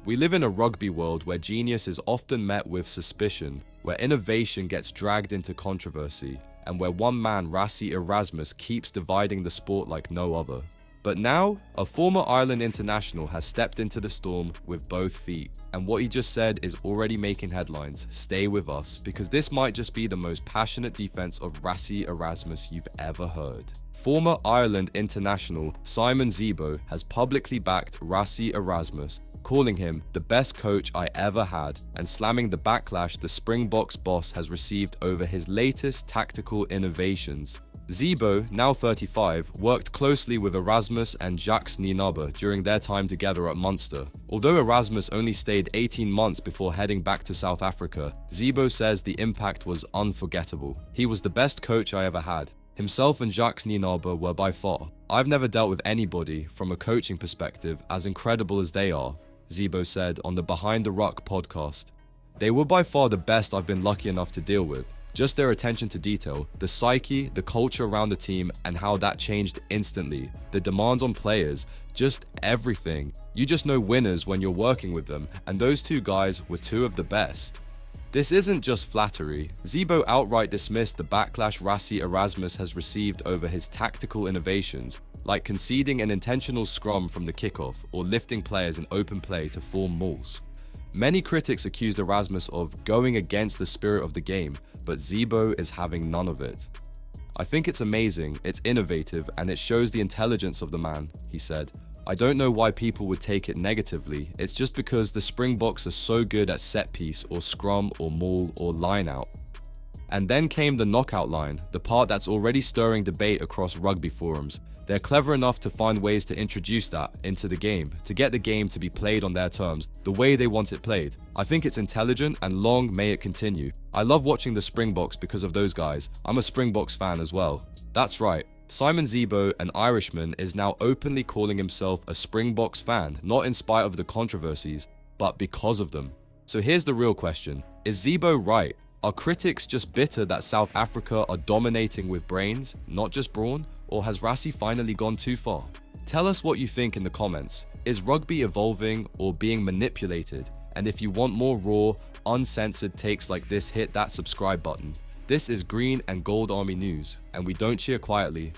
We live in a rugby world where genius is often met with suspicion, where innovation gets dragged into controversy, and where one man, Rassie Erasmus, keeps dividing the sport like no other. But now, a former Ireland international has stepped into the storm with both feet, and what he just said is already making headlines. Stay with us, because this might just be the most passionate defense of Rassie Erasmus you've ever heard. Former Ireland international Simon Zebo has publicly backed Rassie Erasmus, calling him the best coach I ever had, and slamming the backlash the Springboks boss has received over his latest tactical innovations. Zebo, now 35, worked closely with Arasmus and Jacques Nienaber during their time together at Munster. Although Erasmus only stayed 18 months before heading back to South Africa, Zebo says the impact was unforgettable. He was the best coach I ever had. Himself and Jacques Nienaber were by far. I've never dealt with anybody, from a coaching perspective, as incredible as they are, Zebo said on the Behind the Ruck podcast. They were by far the best I've been lucky enough to deal with. Just their attention to detail, the psyche, the culture around the team, and how that changed instantly, the demands on players, just everything. You just know winners when you're working with them, and those two guys were two of the best. This isn't just flattery. Zebo outright dismissed the backlash Rassie Erasmus has received over his tactical innovations, like conceding an intentional scrum from the kickoff or lifting players in open play to form mauls. Many critics accused Erasmus of going against the spirit of the game, but Zebo is having none of it. I think it's amazing, it's innovative, and it shows the intelligence of the man, he said. I don't know why people would take it negatively. It's just because the Springboks are so good at set piece or scrum or maul or line out. And then came the knockout line, the part that's already stirring debate across rugby forums. They're clever enough to find ways to introduce that into the game, to get the game to be played on their terms, the way they want it played. I think it's intelligent, and long may it continue. I love watching the Springboks because of those guys. I'm a Springboks fan as well. That's right. Simon Zebo, an Irishman, is now openly calling himself a Springboks fan, not in spite of the controversies, but because of them. So here's the real question. Is Zebo right? Are critics just bitter that South Africa are dominating with brains, not just brawn? Or has Rassie finally gone too far? Tell us what you think in the comments. Is rugby evolving or being manipulated? And if you want more raw, uncensored takes like this, hit that subscribe button. This is Green and Gold Army News, and we don't cheer quietly,